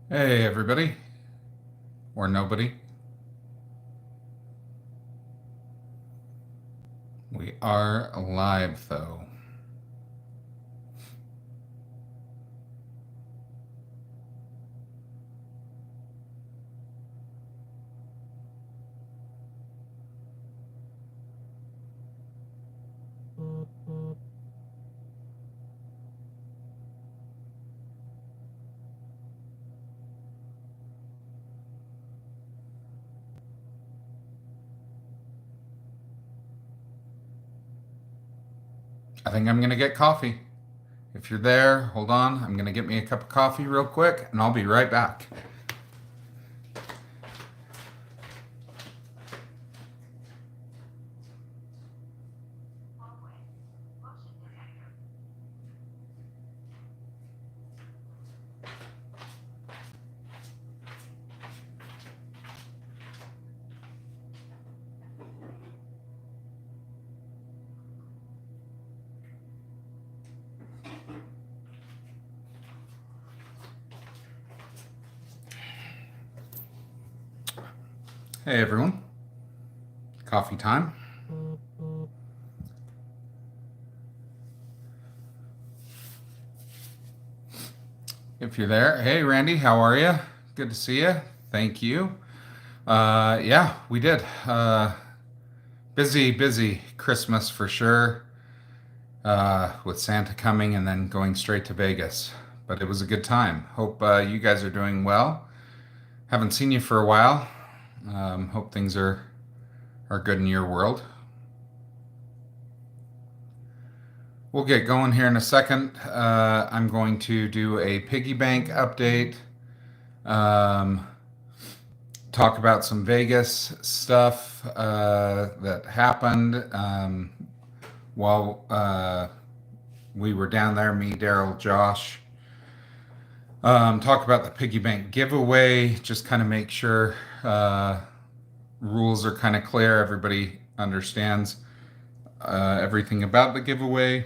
Hey, everybody, or nobody. We are live, though. I think I'm going to get coffee. If you're there, hold on. I'm going to get me a cup of coffee real quick, and I'll be right back. Hey, everyone. Coffee time. If you're there, hey, Randy, how are you? Good to see you. Thank you. Yeah, we did. Busy Christmas for sure, with Santa coming and then going straight to Vegas. But it was a good time. Hope you guys are doing well. Haven't seen you for a while. Hope things are good in your world. We'll get going here in a second. I'm going to do a piggy bank update. Um, Talk about some Vegas stuff that happened while we were down there. Me, Daryl, Josh. Talk about the piggy bank giveaway. Just kind of make sure rules are kind of clear. Everybody understands everything about the giveaway.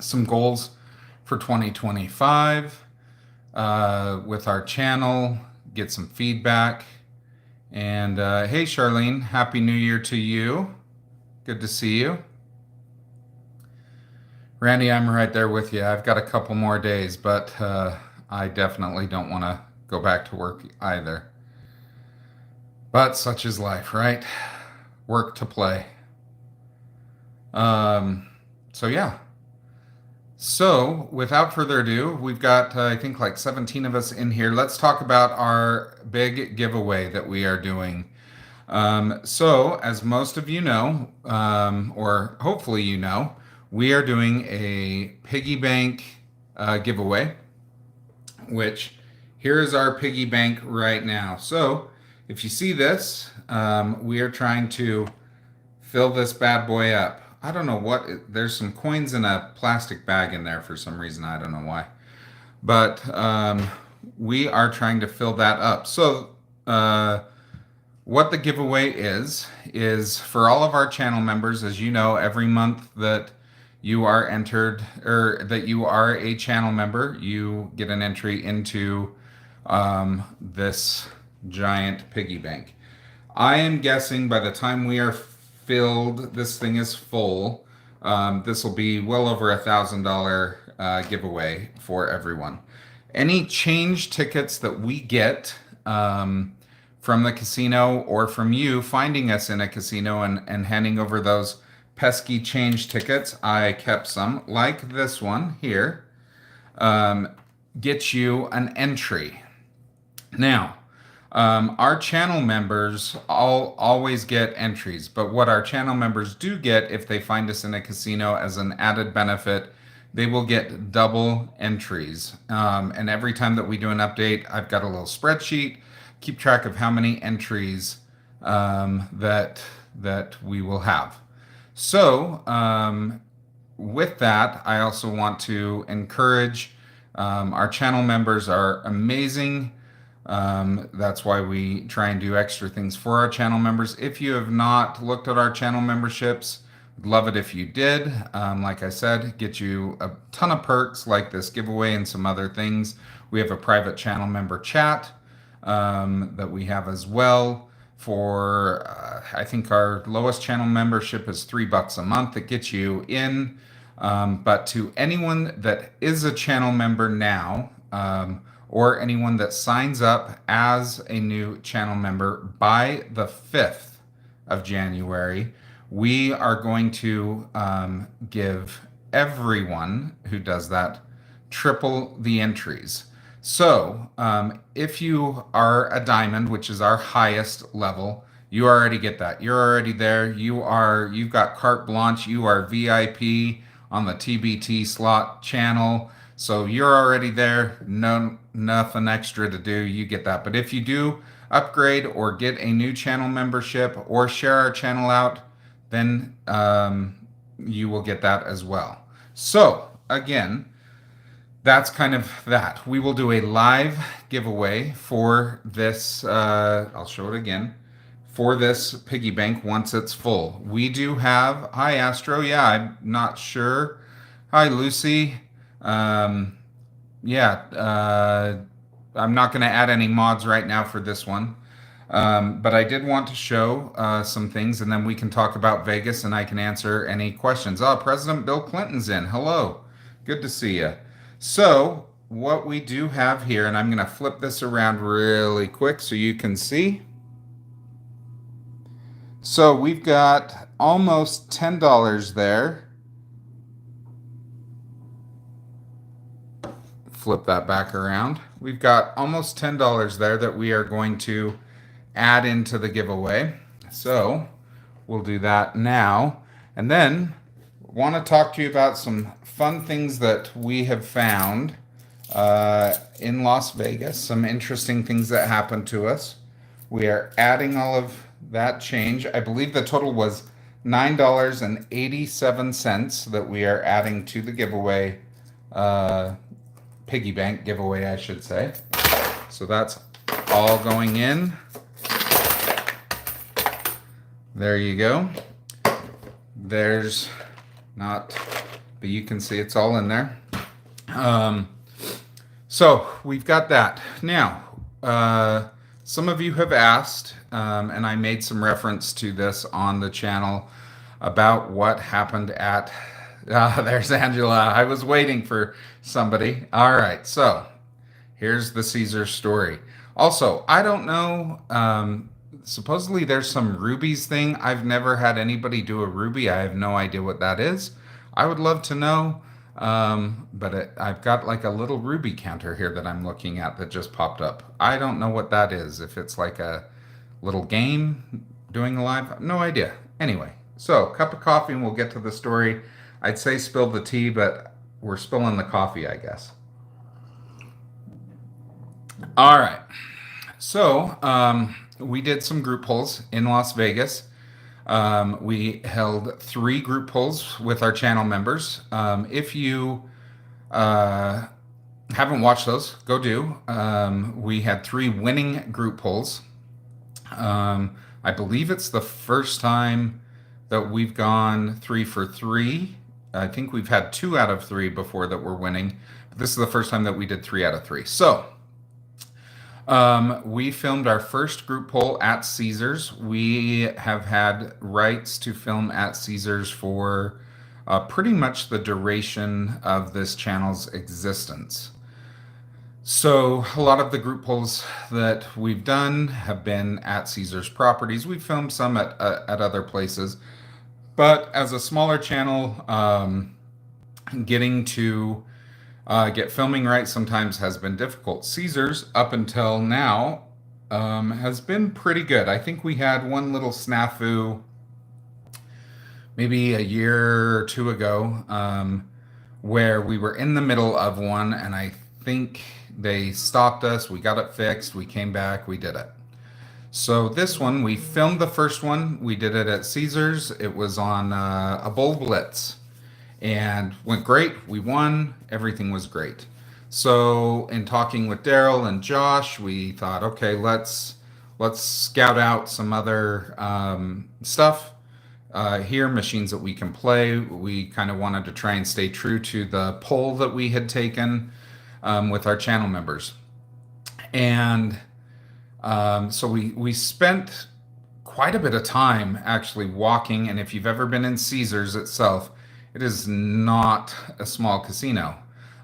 Some goals for 2025 with our channel. Get some feedback. And hey, Charlene, Happy New Year to you. Good to see you. Randy, I'm right there with you. I've got a couple more days, but I definitely don't want to go back to work either. But such is life, right? Work to play. So yeah. So without further ado, we've got I think like 17 of us in here. Let's talk about our big giveaway that we are doing. So as most of you know, or hopefully you know, we are doing a piggy bank giveaway, which here is our piggy bank right now. So if you see this, we are trying to fill this bad boy up. I don't know there's some coins in a plastic bag in there for some reason. I don't know why. But we are trying to fill that up. So what the giveaway is for all of our channel members. As you know, every month that you are entered, or that you are a channel member, you get an entry into this giant piggy bank. I am guessing by the time we are filled, this thing is full. This will be well over $1,000 giveaway for everyone. Any change tickets that we get from the casino, or from you finding us in a casino and handing over those pesky change tickets, I kept some, like this one here, get you an entry. Now, our channel members always get entries, but what our channel members do get if they find us in a casino as an added benefit, they will get double entries. And every time that we do an update, I've got a little spreadsheet, keep track of how many entries that we will have. So with that, I also want to encourage our channel members are amazing. That's why we try and do extra things for our channel members. If you have not looked at our channel memberships, Love it if you did. Like I said, get you a ton of perks like this giveaway and some other things. We have a private channel member chat that we have as well. For I think our lowest channel membership is $3 a month. It gets you in. But to anyone that is a channel member now, or anyone that signs up as a new channel member by the 5th of January, we are going to give everyone who does that triple the entries. So if you are a diamond, which is our highest level, you already get that. You're already there. You've got carte blanche. You are VIP on the TBT slot channel. So you're already there. No, nothing extra to do. You get that. But if you do upgrade or get a new channel membership or share our channel out, then you will get that as well. So again, that's kind of that. We will do a live giveaway for this. I'll show it again. For this piggy bank once it's full. We do have, hi Astro, yeah, I'm not sure. Hi Lucy. Yeah, I'm not going to add any mods right now for this one. But I did want to show some things, and then we can talk about Vegas and I can answer any questions. Oh, President Bill Clinton's in. Hello. Good to see you. So what we do have here, and I'm going to flip this around really quick so you can see. So we've got almost $10 there. Flip that back around. We've got almost $10 there that we are going to add into the giveaway. So we'll do that now. And then want to talk to you about some fun things that we have found in Las Vegas, some interesting things that happened to us. We are adding all of that change. I believe the total was $9.87 that we are adding to the giveaway, piggy bank giveaway, I should say. So that's all going in. There you go. There's not, but you can see it's all in there. So we've got that. Now, some of you have asked, and I made some reference to this on the channel about what happened at, there's Angela. I was waiting for somebody. All right, so here's the Caesar story. Also, I don't know, supposedly there's some rubies thing. I've never had anybody do a ruby. I have no idea what that is. I would love to know, but I've got like a little ruby counter here that I'm looking at that just popped up. I don't know what that is. If it's like a little game doing a live, no idea. Anyway, so cup of coffee and we'll get to the story. I'd say spill the tea, but we're spilling the coffee, I guess. All right. So we did some group polls in Las Vegas. We held 3 group polls with our channel members. If you haven't watched those, go do. We had 3 winning group polls. I believe it's the first time that we've gone 3 for 3. I think we've had 2 out of 3 before that were winning. But this is the first time that we did 3 out of 3. So we filmed our first group poll at Caesars. We have had rights to film at Caesars for pretty much the duration of this channel's existence. So a lot of the group polls that we've done have been at Caesars properties. We've filmed some at other places, but as a smaller channel, getting to get filming rights sometimes has been difficult. Caesars, up until now, has been pretty good. I think we had one little snafu maybe a year or 2 ago, where we were in the middle of one, and I think they stopped us. We got it fixed. We came back. We did it. So this one, we filmed the first one. We did it at Caesars. It was on a Bull Blitz. And went great. We won. Everything was great. So in talking with Daryl and Josh, we thought, okay, let's scout out some other stuff. here, machines that we can play. We kind of wanted to try and stay true to the poll that we had taken with our channel members. And so we spent quite a bit of time actually walking. And if you've ever been in Caesars itself, it is not a small casino.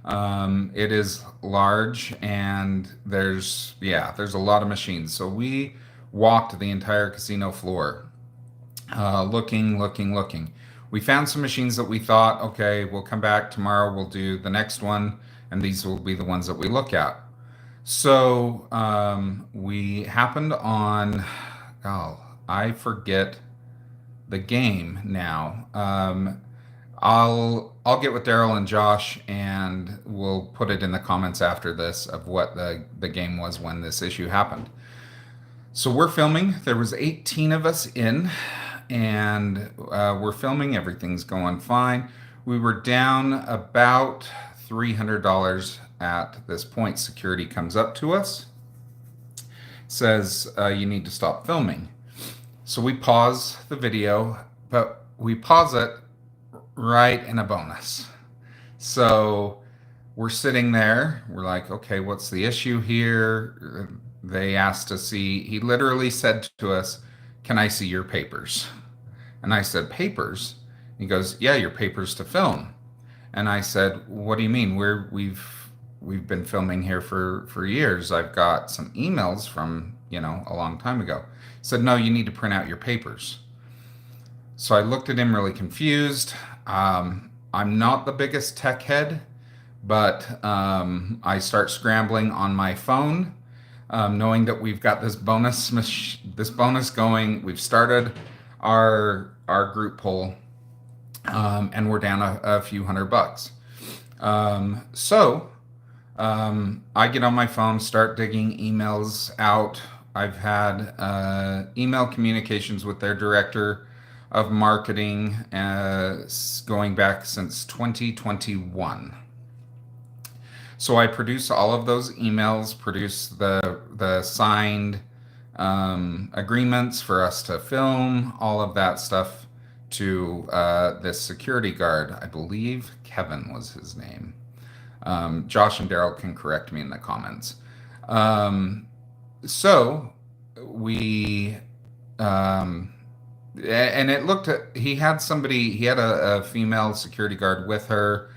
It is large, and there's a lot of machines. So we walked the entire casino floor, looking. We found some machines that we thought, okay, we'll come back tomorrow, we'll do the next one, and these will be the ones that we look at. So we happened on, oh, I forget the game now. I'll get with Daryl and Josh, and we'll put it in the comments after this of what the game was when this issue happened. So we're filming. There was 18 of us in, and we're filming. Everything's going fine. We were down about $300 at this point. Security comes up to us, says you need to stop filming. So we pause the video, but we pause it right in a bonus. So we're sitting there. We're like, okay, what's the issue here? They asked to see, he literally said to us, can I see your papers? And I said, papers? He goes, yeah, your papers to film. And I said, what do you mean? We've been filming here for years. I've got some emails from, a long time ago. He said, no, you need to print out your papers. So I looked at him really confused. I'm not the biggest tech head, but I start scrambling on my phone, knowing that we've got this bonus going. We've started our group poll, and we're down a few $100. So I get on my phone, start digging emails out. I've had email communications with their director of marketing going back since 2021. So I produce all of those emails, produce the signed agreements for us to film, all of that stuff to this security guard. I believe Kevin was his name. Josh and Daryl can correct me in the comments. So we, and it looked at, he had a female security guard with her.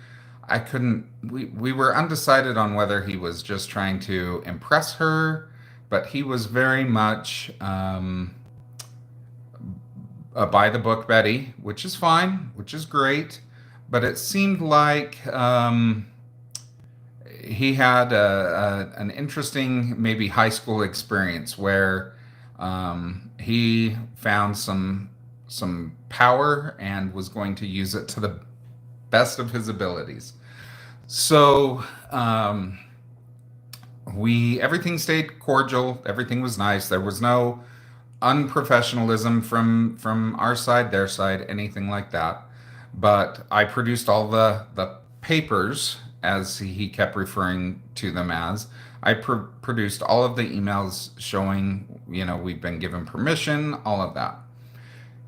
We were undecided on whether he was just trying to impress her, but he was very much a by the book Betty, which is fine, which is great. But it seemed like he had an interesting, maybe high school experience where he found some power and was going to use it to the best of his abilities. So everything stayed cordial. Everything was nice. There was no unprofessionalism from our side, their side, anything like that. But I produced all the papers, as he kept referring to them as. I produced all of the emails showing, we've been given permission, all of that.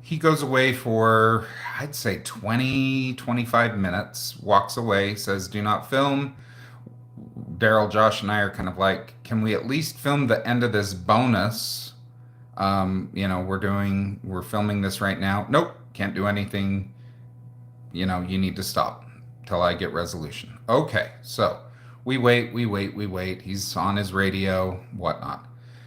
He goes away for, I'd say 20, 25 minutes, walks away, says, do not film. Daryl, Josh, and I are kind of like, can we at least film the end of this bonus? We're filming this right now. Nope, can't do anything. You need to stop till I get resolution. Okay, so we wait. He's on his radio, whatnot.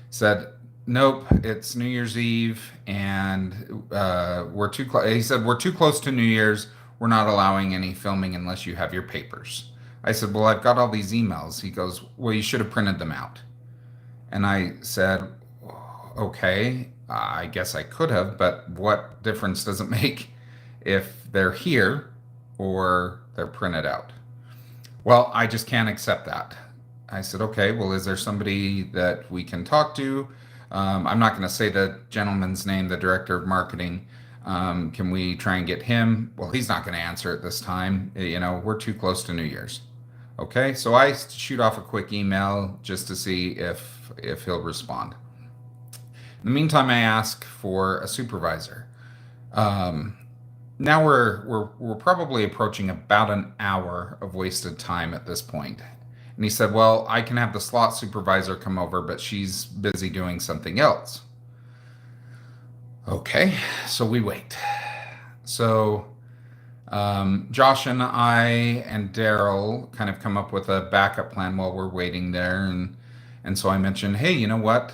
Said, nope, it's New Year's Eve, and we're too close. He said, we're too close to New Year's. We're not allowing any filming unless you have your papers. I said, well, I've got all these emails. He goes, well, you should have printed them out. And I said, okay, I guess I could have, but what difference does it make if they're here or they're printed out? Well, I just can't accept that. I said, okay, well, is there somebody that we can talk to? I'm not going to say the gentleman's name, the director of marketing. Can we try and get him? Well, he's not going to answer it this time. We're too close to New Year's. Okay, so I shoot off a quick email just to see if he'll respond. In the meantime, I ask for a supervisor. Um, Now we're probably approaching about an hour of wasted time at this point. And he said, "Well, I can have the slot supervisor come over, but she's busy doing something else." Okay, so we wait. So Josh and I and Daryl kind of come up with a backup plan while we're waiting there, and so I mentioned, "Hey, you know what?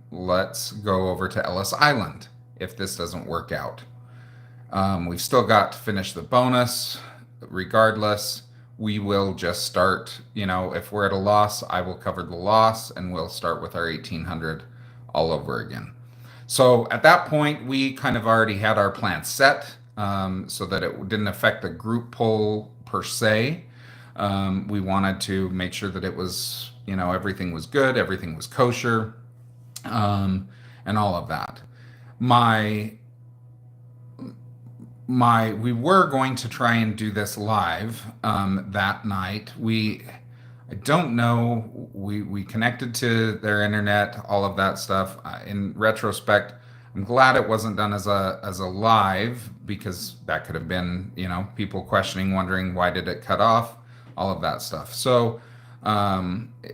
Let's go over to Ellis Island if this doesn't work out. We've still got to finish the bonus. Regardless, we will just start. You know, if we're at a loss, I will cover the loss, and we'll start with our 1800 all over again." So at that point, we kind of already had our plan set, so that it didn't affect the group poll per se. We wanted to make sure that it was, you know, everything was good, everything was kosher, and all of that. My we were going to try and do this live that night. I don't know, we connected to their internet, all of that stuff. In retrospect, I'm glad it wasn't done as a live, because that could have been, you know, people questioning, wondering why did it cut off, all of that stuff. So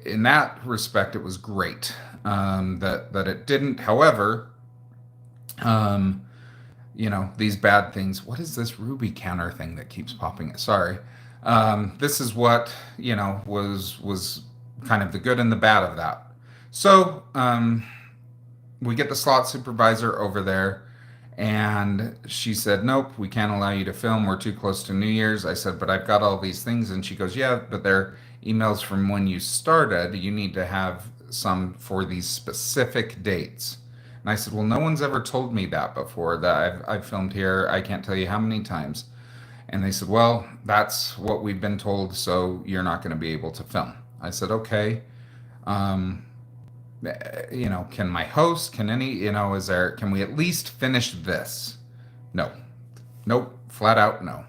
in that respect, it was great that it didn't. However, um, you know, these bad things. What is this Ruby counter thing that keeps popping? Sorry. This is what, you know, was kind of the good and the bad of that. So we get the slot supervisor over there, and she said, "Nope, we can't allow you to film. We're too close to New Year's." I said, "But I've got all these things." And she goes, "Yeah, but they're emails from when you started. You need to have some for these specific dates." And I said, "Well, no one's ever told me that before, that I've filmed here. I can't tell you how many times." And they said, "Well, that's what we've been told, so you're not going to be able to film." I said, "Okay. Um, you know, can my host, can any, you know, can we at least finish this?" No. Nope. Flat out no.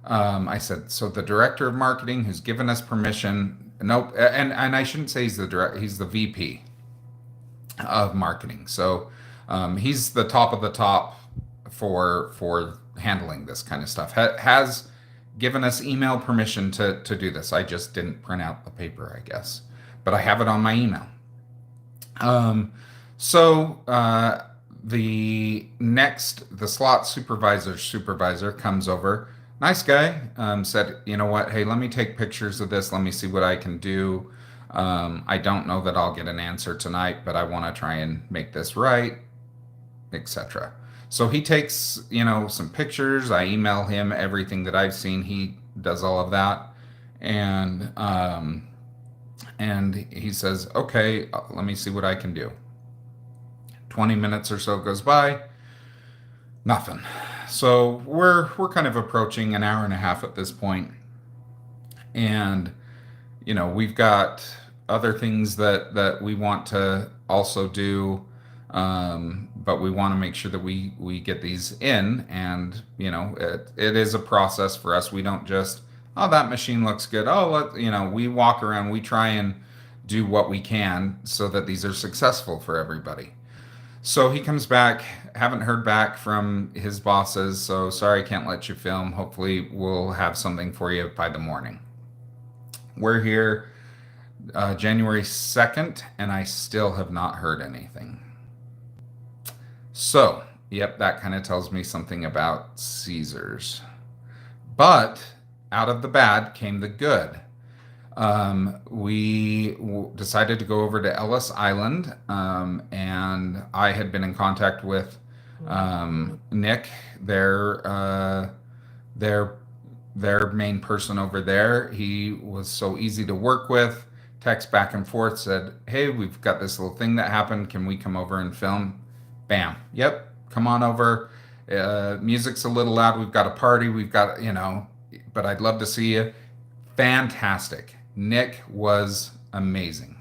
I said, "So the director of marketing who's given us permission," nope. And I shouldn't say he's the VP of marketing. So he's the top of the top for handling this kind of stuff. Has given us email permission to do this. I just didn't print out the paper, I guess, but I have it on my email. Um, so the slot supervisor comes over. Nice guy. Said, "You know what? Hey, let me take pictures of this. Let me see what I can do. I don't know that I'll get an answer tonight, but I want to try and make this right," etc. So he takes, you know, some pictures. I email him everything that I've seen. He does all of that, and he says, "Okay, let me see what I can do." 20 minutes or so goes by, nothing. So we're kind of approaching an hour and a half at this point, and you know, we've got other things that we want to also do, but we want to make sure that we get these in. And you know, it is a process for us. We don't just, "Oh, that machine looks good. Oh, you know," we walk around, we try and do what we can so that these are successful for everybody. So he comes back, haven't heard back from his bosses, so sorry, can't let you film. Hopefully we'll have something for you by the morning. We're here January 2nd, and I still have not heard anything. So, yep, that kind of tells me something about Caesars. But out of the bad came the good. We decided to go over to Ellis Island, and I had been in contact with Nick, their main person over there. He was so easy to work with. Text back and forth, said, "Hey, we've got this little thing that happened. Can we come over and film?" Bam. Yep. Come on over. Music's a little loud. We've got a party. We've got, you know, but I'd love to see you. Fantastic. Nick was amazing.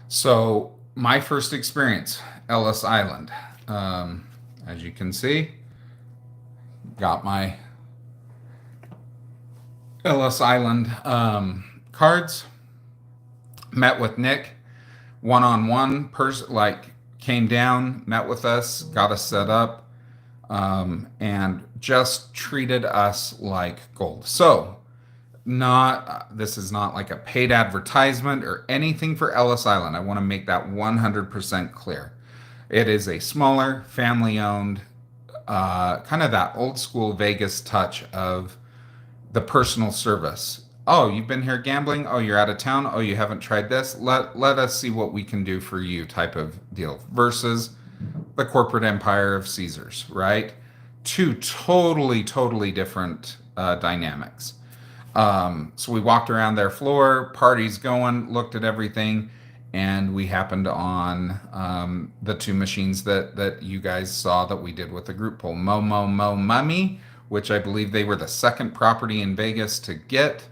So my first experience, Ellis Island. As you can see, got my Ellis Island cards. Met with Nick one-on-one. Came down, met with us, got us set up. and just treated us like gold. So, not this is not like a paid advertisement or anything for Ellis Island. I want to make that 100% clear. It is a smaller, family owned, kind of that old school Vegas touch of the personal service. Oh, you've been here gambling? Oh, you're out of town? Oh, you haven't tried this? Let us see what we can do for you type of deal versus the corporate empire of Caesars, right? Two totally different dynamics. So we walked around their floor, parties going, looked at everything, and we happened on the two machines that you guys saw that we did with the group poll, Mo Mummy, which I believe they were the second property in Vegas to get,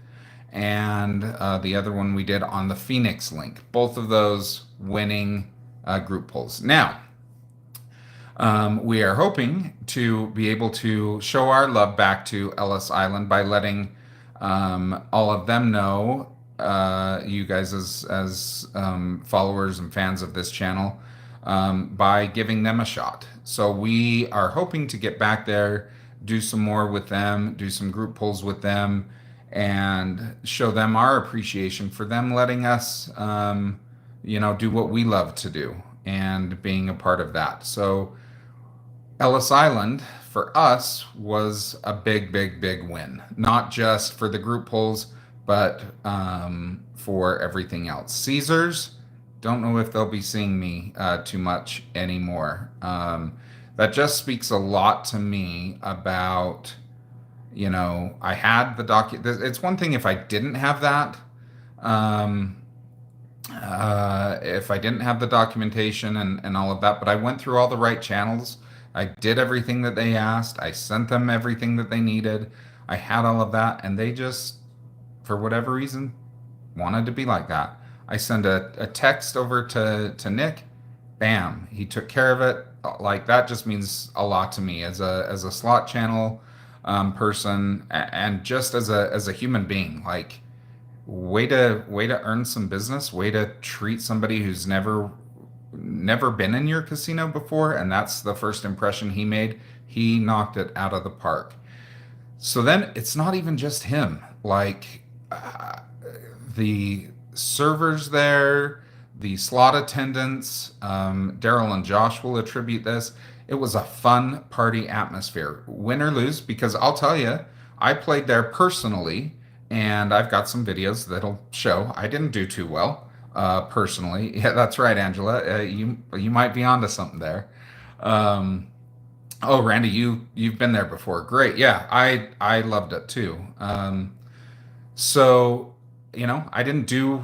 and the other one we did on the Phoenix link. Both of those winning group polls. Now, we are hoping to be able to show our love back to Ellis Island by letting all of them know, you guys as followers and fans of this channel, by giving them a shot. So we are hoping to get back there, do some more with them, do some group polls with them, and show them our appreciation for them letting us, do what we love to do and being a part of that. So Ellis Island for us was a big win, not just for the group polls, but for everything else. Caesars, don't know if they'll be seeing me too much anymore. That just speaks a lot to me about, I had the it's one thing if I didn't have that. If I didn't have the documentation and all of that, but I went through all the right channels. I did everything that they asked. I sent them everything that they needed. I had all of that, and they just, for whatever reason, wanted to be like that. I sent a text over to Nick. Bam, he took care of it. Like, that just means a lot to me as a slot channel person, and just as a human being. Like, way to earn some business. Way to treat somebody who's never been in your casino before, and that's the first impression he made. He knocked it out of the park. So then it's not even just him. Like, the servers there, the slot attendants, Daryl and Josh will attribute this. It was a fun party atmosphere, win or lose, because I'll tell you, I played there personally, and I've got some videos that'll show I didn't do too well. Personally, yeah, that's right, Angela. You might be onto something there. Oh, Randy, you've been there before. Great, yeah, I loved it too. So I didn't do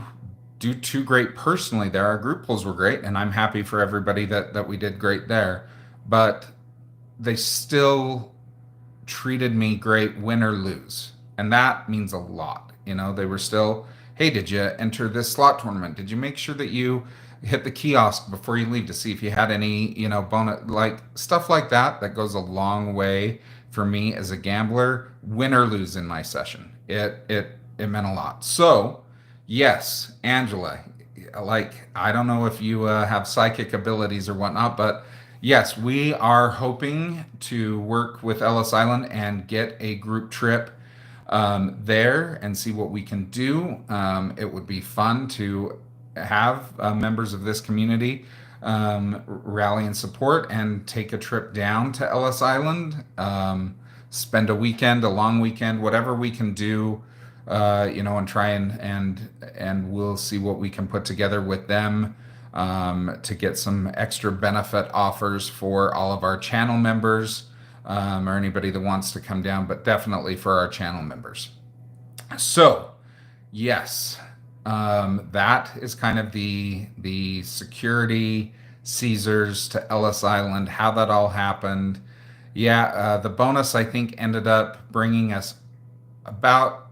too great personally there. Our group polls were great, and I'm happy for everybody that we did great there. But they still treated me great, win or lose, and that means a lot. They were still, hey, did you enter this slot tournament? Did you make sure that you hit the kiosk before you leave to see if you had any, bonus, like stuff like that? That goes a long way for me as a gambler, win or lose in my session. It meant a lot. So, yes, Angela, like, I don't know if you have psychic abilities or whatnot, but yes, we are hoping to work with Ellis Island and get a group trip there and see what we can do. It would be fun to have members of this community rally and support and take a trip down to Ellis Island, spend a weekend, a long weekend, whatever we can do, and try and we'll see what we can put together with them to get some extra benefit offers for all of our channel members. Or anybody that wants to come down, but definitely for our channel members. So, yes, that is kind of the security, Caesars to Ellis Island, how that all happened. Yeah, the bonus, I think, ended up bringing us about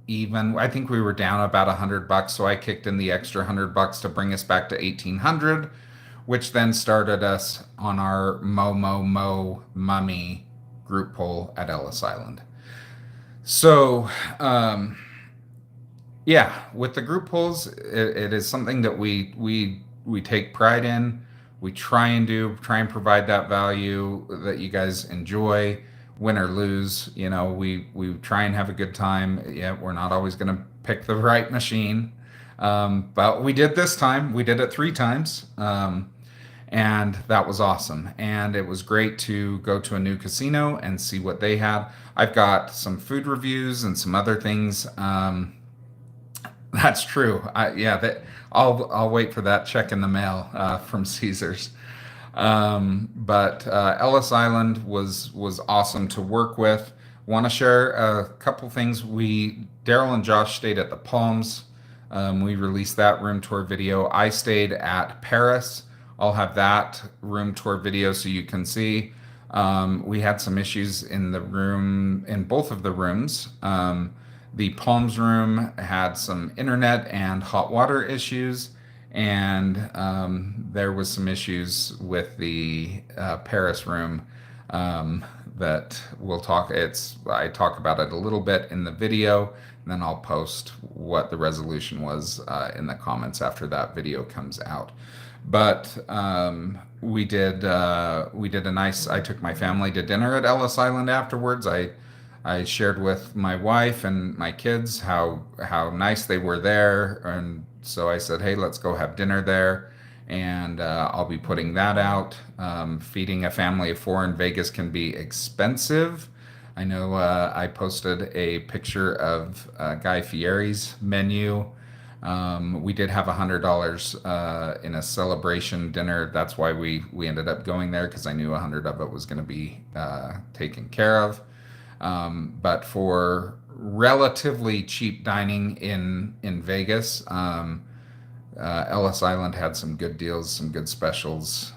even. I think we were down about $100, so I kicked in the extra $100 to bring us back to 1,800. Which then started us on our Mo Mummy group poll at Ellis Island. So, yeah, with the group polls, it is something that we take pride in. we try and provide that value that you guys enjoy, win or lose. We try and have a good time. Yeah, we're not always going to pick the right machine, but we did this time. We did it 3 times. And that was awesome. And it was great to go to a new casino and see what they had. I've got some food reviews and some other things. That's true. I'll wait for that check in the mail from Caesars. But Ellis Island was awesome to work with. Want to share a couple things. Daryl and Josh stayed at the Palms. We released that room tour video. I stayed at Paris. I'll have that room tour video so you can see. We had some issues in both of the rooms. The Palms room had some internet and hot water issues, and there was some issues with the Paris room that I talk about it a little bit in the video, and then I'll post what the resolution was in the comments after that video comes out. But we did a nice. I took my family to dinner at Ellis Island afterwards. I shared with my wife and my kids how nice they were there, and so I said, hey, let's go have dinner there, and I'll be putting that out. Feeding a family of 4 in Vegas can be expensive. I know I posted a picture of Guy Fieri's menu. We did have $100 in a celebration dinner. That's why we ended up going there, because I knew 100 of it was going to be taken care of. But for relatively cheap dining in Vegas, Ellis Island had some good deals, some good specials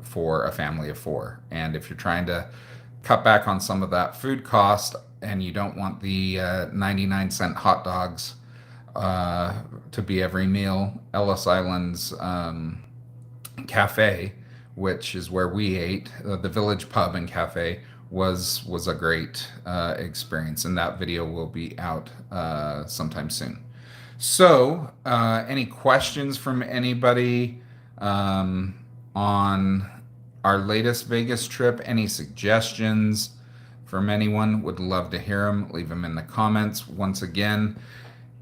for a family of 4. And if you're trying to cut back on some of that food cost and you don't want the 99-cent hot dogs to be every meal, Ellis Island's cafe, which is where we ate, the Village Pub and Cafe, was a great experience, and that video will be out sometime soon. So, any questions from anybody on our latest Vegas trip? Any suggestions from anyone? Would love to hear them. Leave them in the comments. Once again,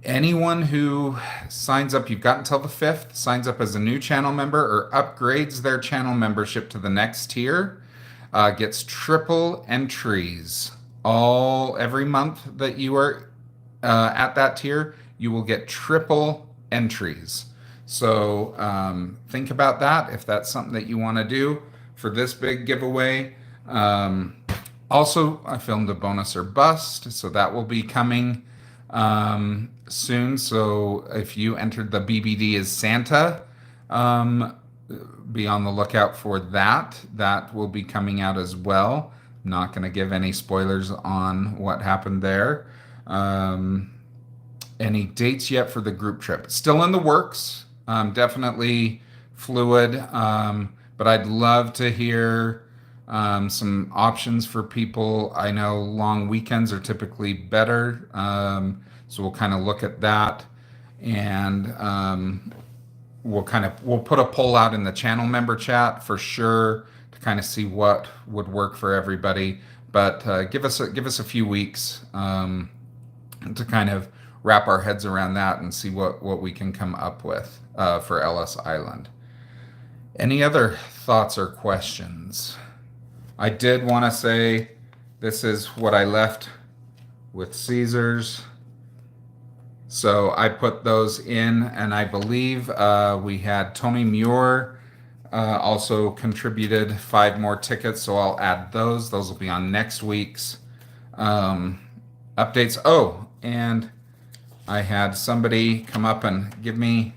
anyone who signs up, you've got until the 5th, signs up as a new channel member or upgrades their channel membership to the next tier, gets triple entries. Every month that you are at that tier, you will get triple entries. So think about that if that's something that you want to do for this big giveaway. Also, I filmed a bonus or bust, so that will be coming soon. So if you entered the BBD as Santa, be on the lookout for that. That will be coming out as well. I'm not going to give any spoilers on what happened there. Any dates yet for the group trip? Still in the works. Definitely fluid. But I'd love to hear some options for people. I know long weekends are typically better. So we'll kind of look at that, and we'll put a poll out in the channel member chat for sure to kind of see what would work for everybody. But give us a few weeks to kind of wrap our heads around that and see what we can come up with for Ellis Island. Any other thoughts or questions? I did want to say this is what I left with Caesars. So I put those in, and I believe we had Tony Muir also contributed 5 more tickets, so I'll add those. Those will be on next week's updates. Oh, and I had somebody come up and give me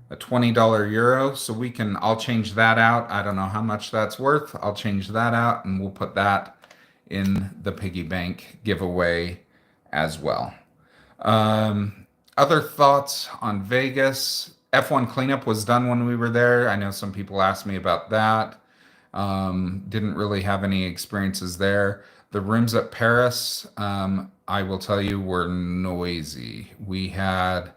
a $20 euro, so I'll change that out. I don't know how much that's worth. I'll change that out, and we'll put that in the Piggybank giveaway as well. Other thoughts on Vegas? F1 cleanup was done when we were there. I know some people asked me about that. Didn't really have any experiences there. The rooms at Paris, I will tell you, were noisy. We had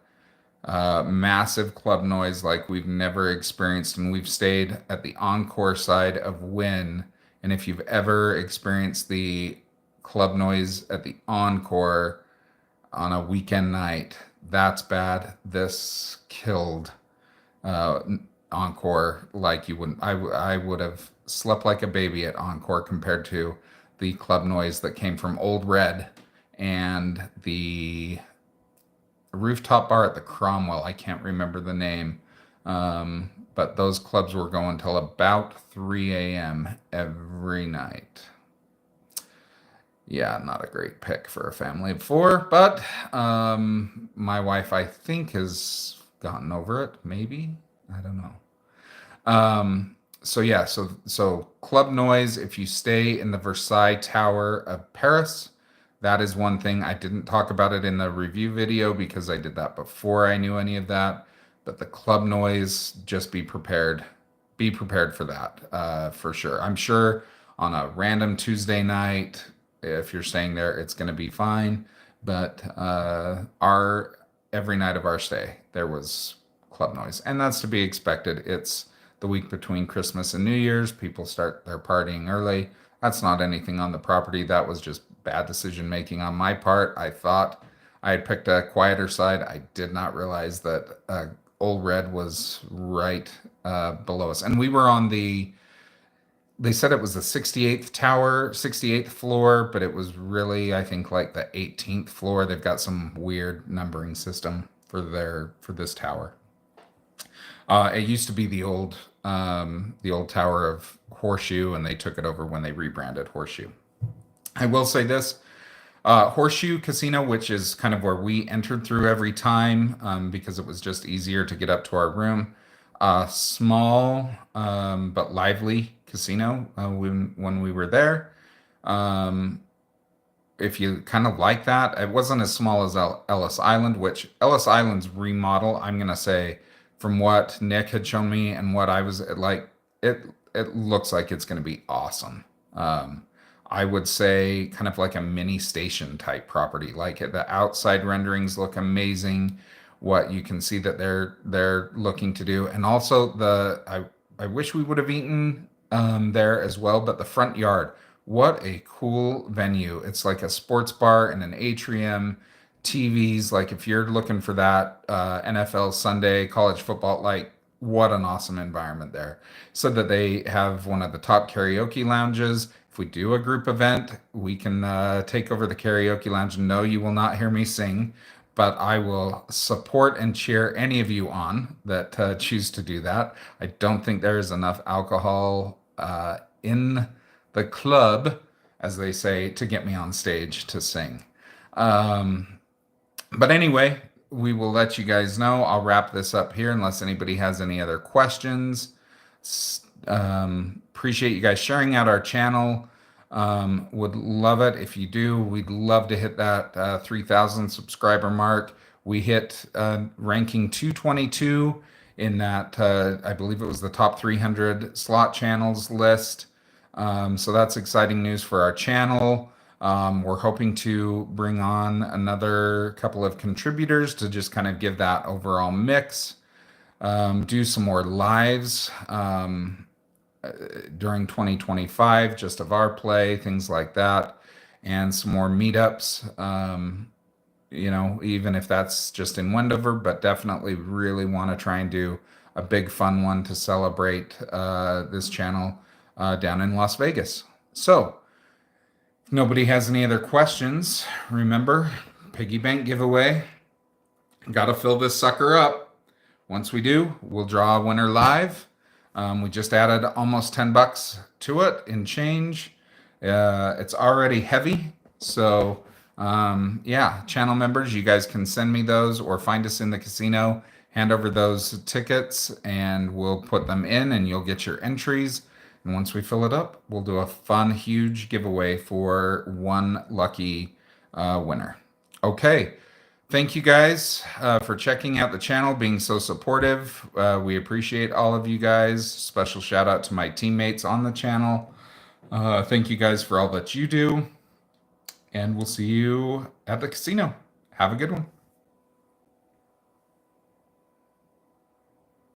Massive club noise like we've never experienced, and we've stayed at the Encore side of Wynn. And if you've ever experienced the club noise at the Encore on a weekend night, that's bad. This killed uh, Encore like you wouldn't. I would have slept like a baby at Encore compared to the club noise that came from Old Red and the rooftop bar at the Cromwell. I can't remember the name, but those clubs were going till about 3 a.m. every night. Yeah, not a great pick for a family of four, but my wife, I think, has gotten over it. Maybe, I don't know. So yeah, so club noise. If you stay in the Versailles Tower of Paris, that is one thing. I didn't talk about it in the review video because I did that before I knew any of that. But the club noise, just be prepared. Be prepared for that, for sure. I'm sure on a random Tuesday night, if you're staying there, it's going to be fine. But our every night of our stay, there was club noise, and that's to be expected. It's the week between Christmas and New Year's. People start their partying early. That's not anything on the property. That was just bad decision making on my part. I thought I had picked a quieter side. I did not realize that Old Red was right below us. And we were on they said it was the 68th tower, 68th floor, but it was really, I think, like the 18th floor. They've got some weird numbering system for this tower. It used to be the old tower of Horseshoe, and they took it over when they rebranded Horseshoe. I will say this, Horseshoe Casino, which is kind of where we entered through every time, because it was just easier to get up to our room. Small but lively casino when we were there. Um, if you kind of like that, it wasn't as small as Ellis Island, which Ellis Island's remodel, I'm gonna say, from what Nick had shown me and what I was like, it it looks like it's gonna be awesome. I would say kind of like a mini station type property. Like the outside renderings look amazing. What you can see that they're looking to do, and also I wish we would have eaten there as well, but the front yard, what a cool venue. It's like a sports bar and an atrium, TVs. Like if you're looking for that NFL Sunday college football, like what an awesome environment there. So that they have one of the top karaoke lounges. If we do a group event, we can take over the karaoke lounge. No, you will not hear me sing, but I will support and cheer any of you on that choose to do that. I don't think there is enough alcohol in the club, as they say, to get me on stage to sing. But anyway, we will let you guys know. I'll wrap this up here unless anybody has any other questions. Appreciate you guys sharing out our channel. Would love it if you do. We'd love to hit that 3,000 subscriber mark. We hit ranking 222 in that, I believe it was the top 300 slot channels list. So that's exciting news for our channel. We're hoping to bring on another couple of contributors to just kind of give that overall mix. Do some more lives during 2025, just of our play, things like that, and some more meetups. You know, even if that's just in Wendover, but definitely really want to try and do a big fun one to celebrate this channel down in Las Vegas. So, if nobody has any other questions, remember, Piggybank giveaway. Got to fill this sucker up. Once we do, we'll draw a winner live. We just added almost 10 bucks to it in change. It's already heavy. So, yeah, channel members, you guys can send me those or find us in the casino, hand over those tickets, and we'll put them in and you'll get your entries. And once we fill it up, we'll do a fun, huge giveaway for one lucky winner. Okay. Thank you guys for checking out the channel, being so supportive. We appreciate all of you guys. Special shout out to my teammates on the channel. Thank you guys for all that you do. And we'll see you at the casino. Have a good one.